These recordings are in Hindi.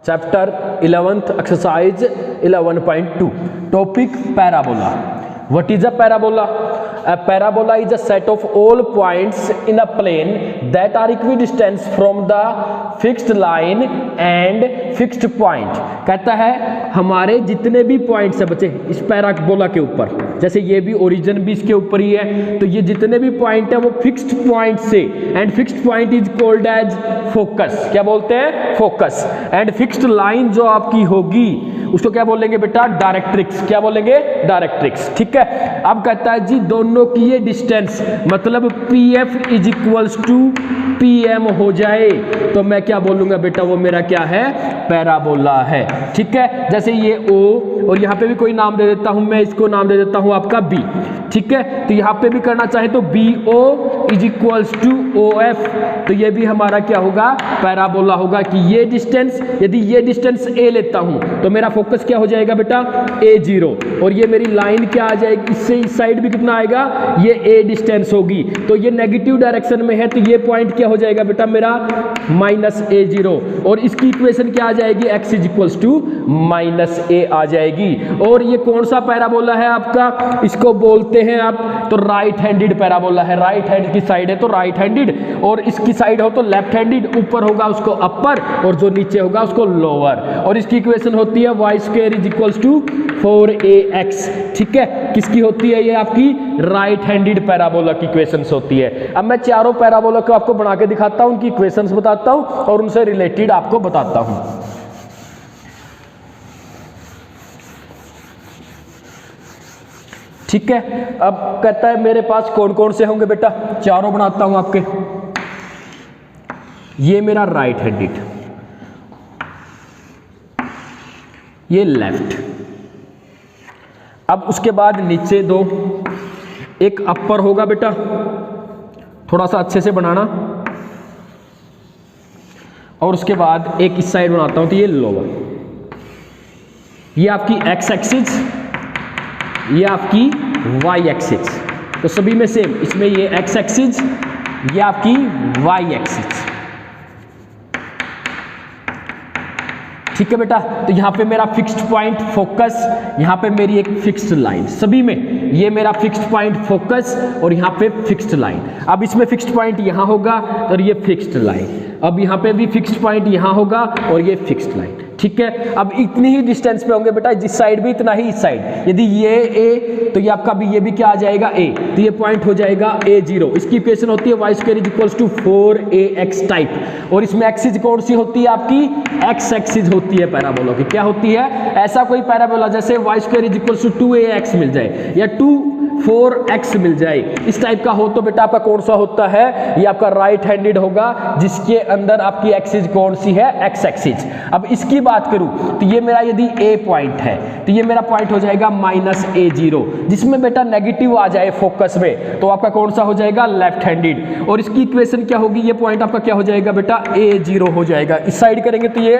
Chapter 11th exercise 11.2 topic parabola. What is a parabola? A parabola is a set of all points in a plane that are equidistant from the fixed line and fixed point. कहता है हमारे जितने भी पॉइंट्स है बच्चे इस पैराबोला के ऊपर, जैसे ये भी ओरिजिन भी इसके ऊपर ही है, तो ये जितने भी पॉइंट है वो फिक्स्ड पॉइंट से, and fixed point is called as focus. क्या बोलते हैं? फोकस. एंड फिक्स्ड लाइन जो आपकी होगी उसको क्या बोलेंगे बेटा? डायरेक्ट्रिक्स. क्या बोलेंगे? डायरेक्ट्रिक्स. ठीक है. अब कहता है जी दोनों की ये डिस्टेंस मतलब PF is equals to PM हो जाए तो मैं क्या बोलूंगा बेटा? वो मेरा क्या है? पैराबोला है. ठीक है. जैसे ये O और यहाँ पे भी कोई नाम दे देता हूं, मैं इसको नाम दे देता हूं आपका B. ठीक है. तो यहाँ पे भी करना चाहे तो BO is equals to OF, तो ये भी हमारा क्या होगा? पैराबोला होगा. कि ये डिस्टेंस, यदि ये डिस्टेंस A लेता हूं तो मेरा फोकस क्या हो जाएगा बेटा? A0. और ये मेरी लाइन क्या आ जाएगी? इससे इस साइड भी कितना आएगा? ये A डिस्टेंस होगी. तो ये नेगेटिव डायरेक्शन में है तो ये पॉइंट क्या हो जाएगा बेटा मेरा? -A0. और इसकी इक्वेशन क्या आ जाएगी? x is equals to -A आ जाएगी. और ये कौन सा पैराबोला है आपका? इसको बोलते हैं आप तो राइट हैंडेड पैराबोला है. राइट हैंड की साइड है तो राइट हैंडेड, और इसकी साइड हो तो लेफ्ट हैंडेड. ऊपर होगा उसको अपर और जो नीचे होगा उसको लोअर. और इसकी इक्वेशन होती है y² is equals to 4ax. ठीक है. किसकी होती है? ये आपकी राइट हैंडेड पैराबोला की इक्वेशंस होती है. अब मैं चारों पैराबोला को आपको बना के दिखाता हूं, उनकी इक्वेशंस बताता हूं और उनसे रिलेटेड आपको बताता हूं. ठीक है. अब कहता है मेरे पास कौन कौन से होंगे बेटा? चारों बनाता हूं आपके. ये मेरा राइट हैंडेड, ये लेफ्ट. अब उसके बाद नीचे दो, एक अपर होगा बेटा, थोड़ा सा अच्छे से बनाना, और उसके बाद एक इस साइड बनाता हूं तो ये लोअर. ये आपकी x एक्सिस, ये आपकी y एक्सिस. तो सभी में सेम, इसमें ये x एक्सिस, ये आपकी y एक्सिस. ठीक है बेटा. तो यहां पे मेरा फिक्स्ड पॉइंट फोकस, यहां पे मेरी एक फिक्स्ड लाइन. सभी में ये मेरा फिक्स्ड पॉइंट फोकस और यहां पे फिक्स्ड लाइन. अब इसमें फिक्स्ड पॉइंट यहां होगा और ये फिक्स्ड लाइन. अब यहां पे भी फिक्स्ड पॉइंट यहां होगा और ये फिक्स्ड लाइन. ठीक है. अब इतनी ही डिस्टेंस पे होंगे बेटा, जिस साइड भी इतना ही इस साइड. यदि ये A तो ये आपका भी, ये भी क्या आ जाएगा? A. तो ये पॉइंट हो जाएगा A0. इसकी इक्वेशन होती है y² is equals to 4ax type. और इसमें एक्सिस कौन सी होती है आपकी? x एक्सिस होती है पैराबोला की. क्या होती है? ऐसा कोई पैराबोला जैसे y² is equals to 2ax मिल जाए या 4x मिल जाए, इस टाइप का हो तो बेटा आपका कौन सा होता है? ये आपका राइट हैंडेड होगा, जिसके अंदर आपकी एक्सिस कौन सी है? x axis. अब इसकी बात करूं तो ये मेरा यदि A पॉइंट है तो ये मेरा पॉइंट हो जाएगा -A0, जिसमें बेटा नेगेटिव आ जाए फोकस में तो आपका कौन सा हो जाएगा? Left handed. और इसकी इक्वेशन क्या होगी? ये पॉइंट आपका क्या हो जाएगा बेटा? A0 हो जाएगा. इस साइड करेंगे तो ये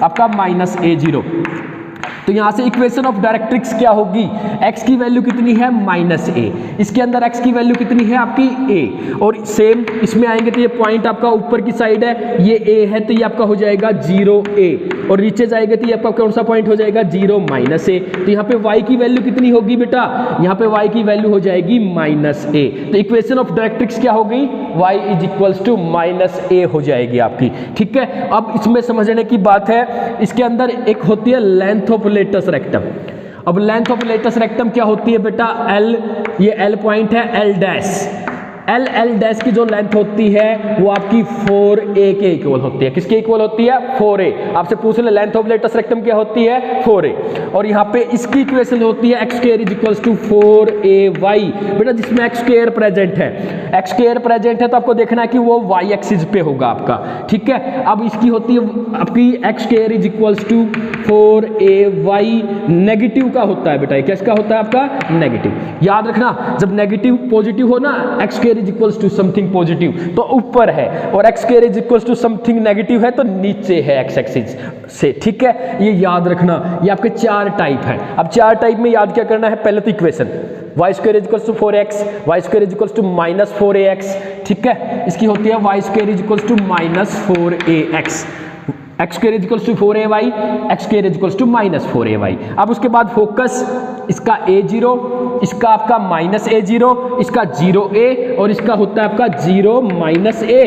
आपका -A0. तो यहां से इक्वेशन ऑफ डायरेक्ट्रिक्स क्या होगी? x की वैल्यू कितनी है? -A. इसके अंदर x की वैल्यू कितनी है आपकी? A. और सेम इसमें आएंगे तो ये पॉइंट आपका ऊपर की साइड है, ये A है तो ये आपका हो जाएगा 0A. और नीचे जाएगा तो ये आपका कौन सा पॉइंट हो जाएगा? 0 -A. तो यहाँ पे y की वैल्यू कितनी होगी बेटा? यहाँ पे y की वैल्यू हो जाएगी -A. तो इक्वेशन ऑफ डायरेक्ट्रिक्स क्या होगी? y is equals to -A हो जाएगी आपकी. ठीक है. अब इसमें समझने की बात है, इसके अंदर एक होती है लेंथ ऑफ लेटस रेक्टम. अब लेंथ ऑफ लेटस रेक्टम क्या होती है बेटा? L. ये L पॉइंट है, L डैश. L डैश की जो लेंथ होती है वो आपकी 4a के इक्वल होती है. किसके इक्वल होती है? 4a. आपसे पूछ ले लेंथ ऑफ लेटस रेक्टम क्या होती है? 4a. और यहाँ पे इसकी इक्वेशन होती है x² is equals to 4ay बेटा, जिसमें x² प्रेजेंट है. x² प्रेजेंट है तो आपको देखना है कि वो y एक्सिस पे होगा आपका. ठीक है. अब इसकी होती है आपकी x² is equals to 4ay. Negative का होता है बेटा, ये किसका होता है आपका? नेगेटिव. याद रखना जब नेगेटिव पॉजिटिव हो ना, x² is equals to something positive तो ऊपर है, और x² is equals to something negative है तो नीचे है x एक्सिस से. ठीक है. ये याद रखना. ये आपके 4 टाइप है. अब 4 टाइप में याद क्या करना है? पहले तो equation y² is equals to 4x, y² is equals to -4ax. ठीक है. इसकी होती है y² is equals to -4ax. X square is equals to 4ay, X square is equals to -4ay। अब उसके बाद फोकस इसका a0, इसका आपका -a0, इसका 0a और इसका होता है आपका 0 -a,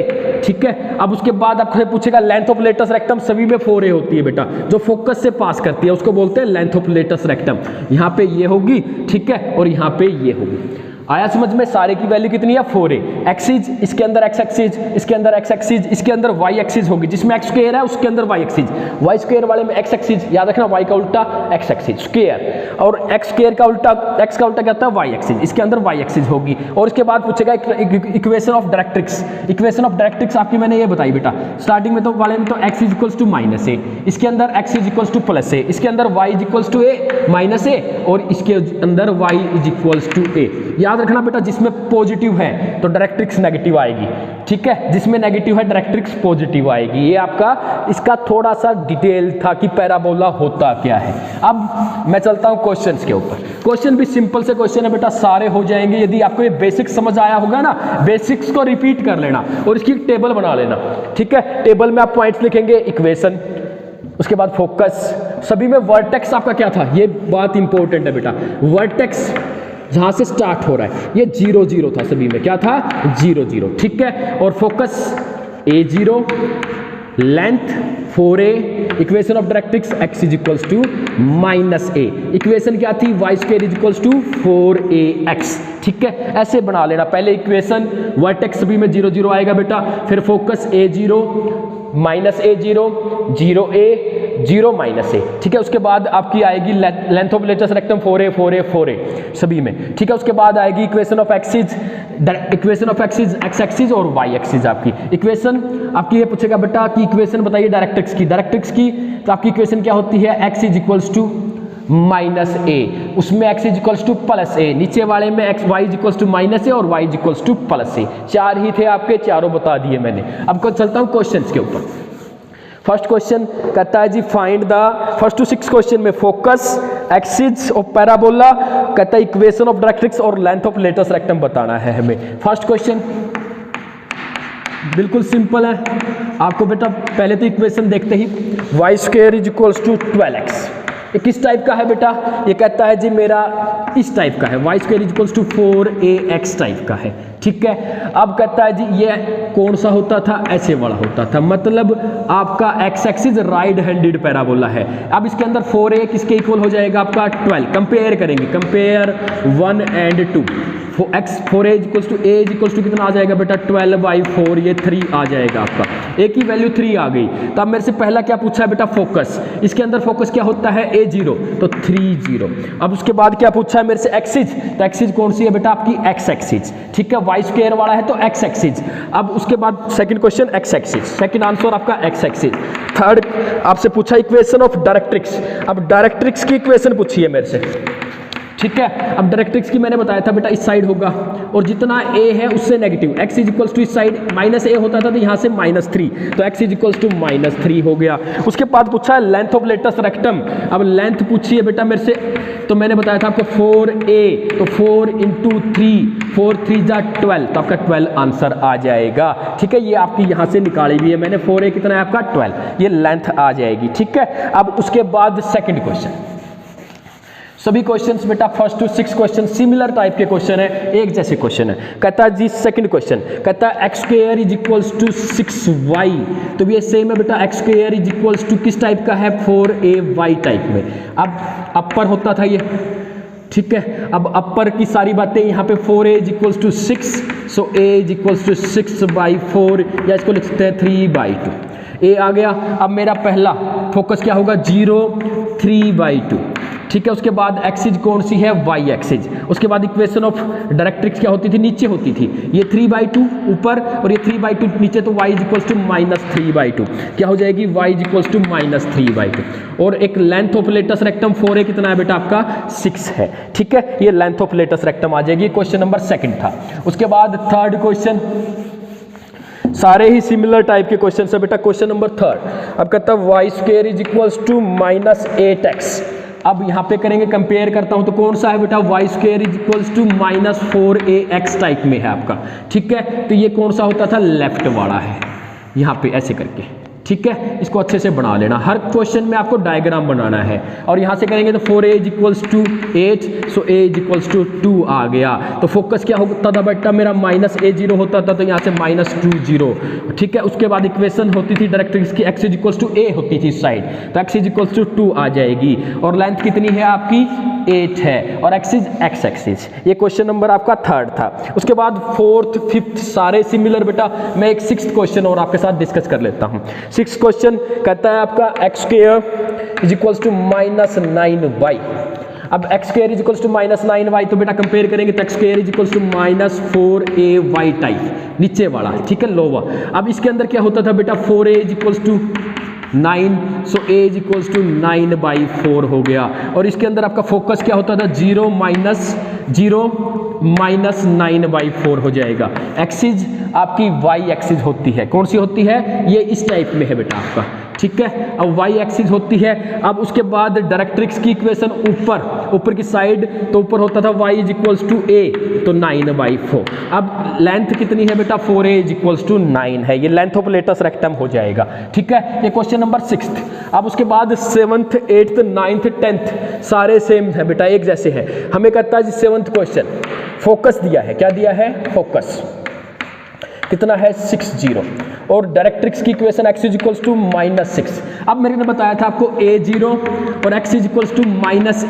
ठीक है। अब उसके बाद आपसे पूछेगा लेंथ ऑफ लेटस रेक्टम, सभी में 4a होती है बेटा, जो फोकस से पास करती है उसको बोलते हैं लेंथ ऑफ लेटस रेक्टम। यहाँ पे ये होगी, ठीक है, और यहाँ पे ये होगी। आया समझ में? सारे की वैल्यू कितनी है 4a। एक्सिस इसके अंदर x एक्सिस, इसके अंदर x एक्सिस, इसके अंदर y एक्सिस होगी, जिसमें x स्क्वायर है उसके अंदर y एक्सिस, y स्क्वायर वाले में x एक्सिस, याद रखना y का उल्टा x एक्सिस स्क्वायर, और x स्क्वायर का उल्टा x का उल्टा क्या होता है y एक्सिस, इसके अंदर y एक्सिस होगी। और इसके बाद पूछेगा equation of directrix. Equation of directrix आपकी मैंने ये बताई बेटा, स्टार्टिंग में तो वाले में तो x is equals to -a, इसके अंदर x is equals to +a, इसके अंदर y is equals to a -a, और इसके अंदर y is equals to a। याद रखना बेटा, जिसमें पॉजिटिव है तो डायरेक्ट्रिक्स नेगेटिव आएगी, ठीक है, जिसमें नेगेटिव है डायरेक्ट्रिक्स पॉजिटिव आएगी। ये आपका इसका थोड़ा सा डिटेल था कि पैराबोला होता क्या है। अब मैं चलता हूं क्वेश्चंस के ऊपर। क्वेश्चन भी सिंपल से क्वेश्चन है बेटा, सारे हो जाएंगे। यदि आपको ये बेसिक्स समझ आया होगा ना, बेसिक्स को रिपीट कर लेना और इसकी टेबल बना लेना, ठीक है। टेबल में आप पॉइंट्स लिखेंगे, इक्वेशन, उसके बाद फोकस, सभी में वर्टेक्स आपका क्या था, ये बात इंपॉर्टेंट है बेटा। वर्टेक्स जहां से स्टार्ट हो रहा है ये 0 0 था, सभी में क्या था 0 0, ठीक है। और focus a0, length 4a, equation of directrix x is equals to -a, equation क्या थी y square is equals to 4ax, ठीक है। ऐसे बना लेना, पहले इक्वेशन, वर्टेक्स सभी में 0 0 आएगा बेटा, फिर focus a0 -a0 0a 0 -a, ठीक है। उसके बाद आपकी आएगी length of latus rectum 4a 4a 4a सभी में, ठीक है। उसके बाद आएगी equation of axis, equation of axis x axis और y एक्सिस। आपकी इक्वेशन आपकी ये पूछेगा बेटा कि इक्वेशन बताइए डायरेक्ट्रिक्स की, डायरेक्ट्रिक्स की तो आपकी इक्वेशन क्या होती है, x is equals to -a, उसमें x is equals to +a, नीचे वाले में x y is equals to -a और y is equals to +a। चार ही थे आपके, चारों बता दिए मैंने। अब चलता हूं क्वेश्चंस के ऊपर। फर्स्ट क्वेश्चन कहता है जी find the first to 6 question में फोकस, एक्सिस ऑफ पैराबोला, कहता है इक्वेशन ऑफ डायरेक्ट्रिक्स और लेंथ ऑफ लेटस रेक्टम बताना है हमें। फर्स्ट क्वेश्चन बिल्कुल सिंपल है आपको बेटा, पहले तो इक्वेशन देखते ही y square is equals to 12x, ये किस टाइप का है बेटा, ये कहता है जी मेरा इस टाइप का है, y square is equals to 4ax type का है, ठीक है। अब कहता है जी ये कौन सा होता था, ऐसे वाला होता था, मतलब आपका x axis right handed parabola है। अब इसके अंदर 4a किसके इक्वल हो जाएगा आपका 12, कंपेयर करेंगे, compare 1 and 2, four A equals to A equals to कितना आ जाएगा बेटा 12/4, ये 3 आ जाएगा आपका, ए की वैल्यू 3 आ गई। तो अब मेरे से पहला क्या पूछा है बेटा फोकस, इसके अंदर फोकस क्या होता है a0 तो 3 0। अब उसके बाद क्या पूछा है मेरे से एक्सिस, तो एक्सिस कौन सी है बेटा आपकी x एक्सिस, ठीक है, y स्क्वायर वाला है तो x एक्सिस। अब उसके बाद second question x axis, second answer आपका x एक्सिस। थर्ड आपसे पूछा इक्वेशन ऑफ डायरेक्ट्रिक्स, अब डायरेक्ट्रिक्स की इक्वेशन पूछी है मेरे से, ठीक है। अब डायरेक्ट्रिक्स की मैंने बताया था बेटा इस साइड होगा और जितना a है उससे negative, x is equals to इस साइड -a होता था तो यहाँ से -3, तो x इज इक्वल्स टू -3 हो गया। उसके बाद पूछा है लेंथ ऑफ लेटस रेक्टम, अब लेंथ पूछी है बेटा मेरे से, तो मैंने बताया था आपको 4a, तो 4 × 3, 4 3 जा 12, तो आपका 12 आंसर आ जाएगा, ठीक है। ये आपकी यहाँ से निकाली हुई है मैंने, 4a कितना है आपका 12, ये लेंथ आ जाएगी, ठीक है। अब उसके बाद सेकेंड क्वेश्चन, सभी क्वेश्चंस बेटा first to 6 question similar type के क्वेश्चन है, एक जैसे क्वेश्चन है। कहता है जी सेकंड क्वेश्चन, कहता है x square is equals to 6y, तो ये सेम है बेटा, x square is equals to किस टाइप का है 4ay टाइप में। अब अपर होता था ये, ठीक है। अब अपर की सारी बातें यहाँ पे 4a is equals to 6, so a is equals to 6/4, या इसको लिख सकते हैं 3/2, a आ गया। अब मेरा पहला फोकस क्या होगा 0 3/2, ठीक है। उसके बाद एक्सिस कौन सी है y एक्सिस। उसके बाद इक्वेशन ऑफ डायरेक्ट्रिक्स क्या होती थी, नीचे होती थी, ये 3/2 ऊपर और ये 3/2 नीचे, तो y इज इक्वल्स टू -3/2, क्या हो जाएगी y इज इक्वल्स टू -3/2। और एक length of latus rectum 4a कितना है बेटा आपका 6 है, ठीक है। ये लेंथ ऑफ लेटस रेक्टम आ जाएगी, क्वेश्चन नंबर सेकंड था। उसके बाद थर्ड क्वेश्चन, सारे ही सिमिलर टाइप के क्वेश्चन है बेटा। क्वेश्चन नंबर थर्ड, अब कहता है y square is equals to -8x। अब यहाँ पे करेंगे, कंपेयर करता हूँ तो कौन सा है बेटा y square is equals to -4ax type में है आपका, ठीक है। तो ये कौन सा होता था, लेफ्ट वाला है, यहाँ पे ऐसे करके, ठीक है, इसको अच्छे से बना लेना। हर क्वेश्चन में आपको डायग्राम बनाना है। और यहाँ से करेंगे तो 4a = 8, सो a = 2 आ गया। तो फोकस क्या होता था बेटा मेरा, -a0 होता था, तो यहाँ से -2 0। ठीक है, उसके बाद इक्वेशन होती थी डायरेक्ट्रिक्स की, x = a होती थी इस साइड, तो x = 2 आ जाएगी। और लेंथ कितनी है आपकी, 8 है, और एक्सिस x एक्सिस। ये क्वेश्चन नंबर आपका 3rd था। उसके बाद 4th 5th सारे सिमिलर बेटा। मैं एक 6th क्वेश्चन और आपके साथ डिस्कस कर लेता हूँ। 6th क्वेश्चन कहता है आपका x² = -9y। अब x² = -9y, तो बेटा कंपेयर करेंगे तो x² = -4ay टाइप, नीचे वाला, ठीक है, लोअर। अब इसके अंदर क्या होता था बेटा, 4a = 9, सो a = 9/4 हो गया। और इसके अंदर आपका फोकस क्या होता था, 0 - 9/4 हो जाएगा। एक्सिस आपकी y एक्सिस होती है, कौन सी होती है, ये इस टाइप में है बेटा आपका, ठीक है। अब y एक्सिस होती है। अब उसके बाद डायरेक्ट्रिक्स की इक्वेशन ऊपर की साइड, तो ऊपर होता था y = a, तो 9/4। अब लेंथ कितनी है बेटा, 4a = 9 है, ये लेंथ ऑफ लेटस रेक्टम हो जाएगा, ठीक है। ये क्वेश्चन नंबर 6th। अब उसके बाद 7th 8th 9th 10th सारे सेम है बेटा, एक जैसे है। हमें कहता है जी 7th क्वेश्चन, फोकस दिया है, क्या दिया है, फोकस कितना है, 60, और डायरेक्ट्रिक्स की इक्वेशन x = -6। अब मैंने बताया था आपको a0 और x =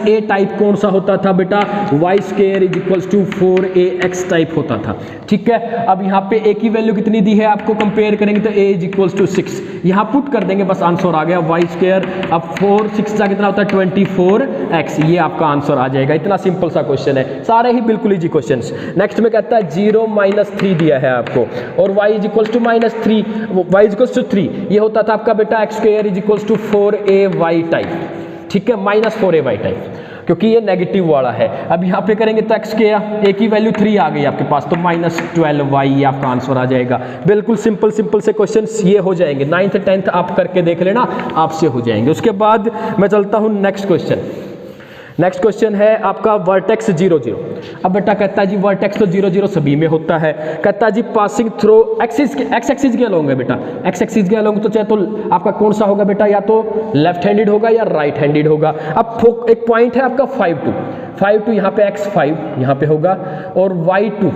-a टाइप कौन सा होता था बेटा, y² = 4ax टाइप होता था, ठीक है। अब यहाँ पे a की वैल्यू कितनी दी है आपको, कंपेयर करेंगे तो a = 6, यहाँ पुट कर देंगे, बस आंसर आ गया y²। अब 4 6 का कितना होता है, 24x, ये आपका आंसर आ जाएगा। इतना सिंपल सा क्वेश्चन है, सारे ही बिल्कुल इजी क्वेश्चन। नेक्स्ट में कहता है 0 - 3 दिया है आपको, और y = -3, y = 3, ये होता था आपका बेटा x² = 4ay टाइप, ठीक है, -4ay टाइप, क्योंकि ये नेगेटिव वाला है। अब यहाँ पे करेंगे तो x के a की वैल्यू 3 आ गई आपके पास, तो -12y, ये आपका आंसर आ जाएगा। बिल्कुल सिंपल से क्वेश्चंस ये हो जाएंगे। 9th 10th आप करके देख लेना, आपसे हो जाएंगे। उसके बाद मैं चलता हूँ नेक्स्ट क्वेश्चन। नेक्स्ट क्वेश्चन है आपका वर्टेक्स 0 0। अब बेटा कहता है जी वर्टेक्स तो 0 0 सभी में होता है। कहता है जी पासिंग थ्रू एक्स एक्सिस के अलोंग है बेटा, एक्स एक्सिस के अलोंग, तो चाहे तो आपका कौन सा होगा बेटा, या तो लेफ्ट हैंडेड होगा या राइट हैंडेड होगा। अब एक पॉइंट है आपका 5 2 यहाँ पे x5 यहाँ पे होगा, और y2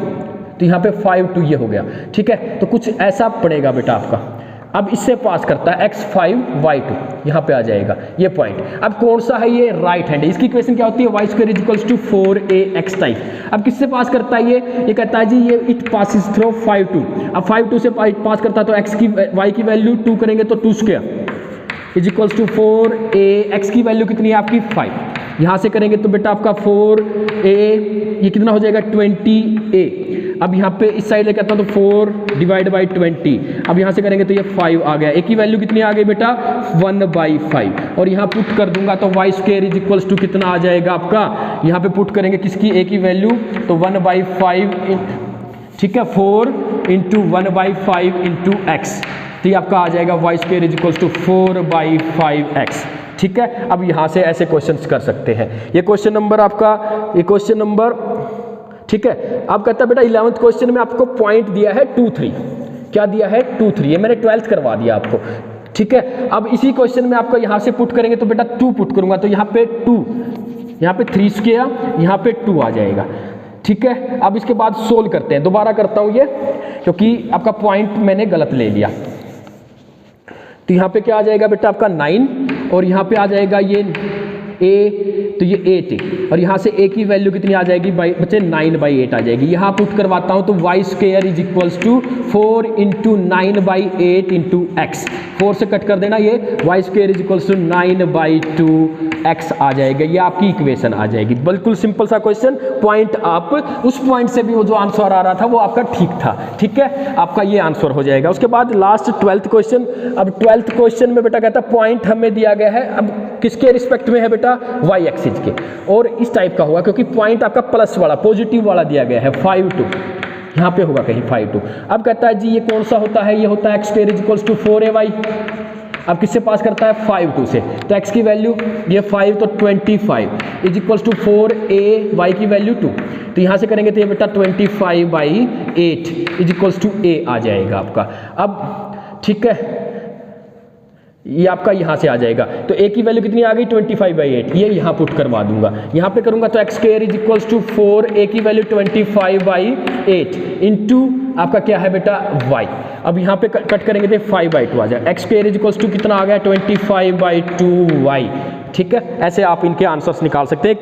तो यहाँ पे 5 2 ये हो गया, ठीक है। तो कुछ ऐसा पड़ेगा बेटा आपका। अब इससे पास करता है x5 y2, यहाँ पे आ जाएगा ये पॉइंट। अब कौन सा है ये, राइट हैंड। इसकी इक्वेशन क्या होती है, y² = 4ax टाइप। अब किससे पास करता है ये कहता है जी ये इट पासिस थ्रू 5 2। अब 5 2 से पास करता है तो y की वैल्यू 2 करेंगे तो 2² = 4a, x की वैल्यू कितनी है आपकी 5। यहाँ से करेंगे तो बेटा आपका 4a, ये कितना हो जाएगा 20a। अब यहाँ पे इस साइड लेके आता हूँ तो 4/20। अब यहाँ से करेंगे तो ये 5 आ गया। a की वैल्यू कितनी आ गई बेटा 1/5, और यहाँ पुट कर दूंगा तो y² = कितना आ जाएगा आपका, यहाँ पे पुट करेंगे किसकी, a की वैल्यू, तो 1/5, ठीक है, 4 × 1/5 × x, तो ये आपका आ जाएगा y² = 4/5x, ठीक है। अब यहाँ से ऐसे क्वेश्चंस कर सकते हैं। ये क्वेश्चन नंबर आपका, ये क्वेश्चन नंबर, ठीक है। अब कहता है बेटा 11th क्वेश्चन में आपको पॉइंट दिया है 2 3, क्या दिया है 2 3, ये मैंने 12th करवा दिया आपको, ठीक है। अब इसी क्वेश्चन में आपको यहाँ से पुट करेंगे तो बेटा 2 पुट करूंगा तो यहाँ पे 2, यहाँ पे 3², यहाँ पे 2 आ जाएगा, ठीक है। अब इसके बाद सोल्व करते हैं, दोबारा करता हूँ ये, क्योंकि आपका पॉइंट मैंने गलत ले लिया। तो यहाँ पे क्या आ जाएगा बेटा आपका 9, और यहाँ पे आ जाएगा ये a, तो ये 8 है, और यहाँ से a की वैल्यू कितनी आ जाएगी बच्चे 9/8 आ जाएगी। यहाँ पुट करवाता हूँ तो y² = 4 × 9/8 × x, 4 से कट कर देना, ये y² = 9/2x आ जाएगा। ये आपकी इक्वेशन आ जाएगी। बिल्कुल सिंपल सा क्वेश्चन। पॉइंट आप उस पॉइंट से भी वो जो आंसर आ रहा था वो आपका ठीक था, ठीक है, आपका ये आंसर हो जाएगा। उसके बाद लास्ट 12th क्वेश्चन। अब 12th क्वेश्चन में बेटा कहता पॉइंट हमें दिया गया है, अब किसके रिस्पेक्ट में है बेटा, y एक्सिस के, और इस टाइप का होगा क्योंकि पॉइंट आपका प्लस वाला, पॉजिटिव वाला दिया गया है 5 2, यहाँ पे होगा कहीं 5 2। अब कहता है जी ये कौन सा होता है, ये होता है x² = 4ay। अब किससे पास करता है 5 2 से, तो x की वैल्यू ये 5 तो 25 = 4a, y की वैल्यू 2, तो यहाँ से करेंगे तो ये बेटा 25/8 = a आ जाएगा आपका। अब ठीक है, ये आपका यहाँ से आ जाएगा। तो ए की वैल्यू कितनी आ गई 25/8, ये यहाँ पुट करवा दूंगा। यहाँ पे करूंगा तो X square is equals to 4, A की वैल्यू 25/8 इंटू आपका क्या है बेटा y। अब यहाँ पे कट करेंगे तो 5/2 आ जाएगा। X square is equals to कितना आ गया 25/2y। ठीक है, ऐसे आप इनके आंसर्स निकाल सकते हैं।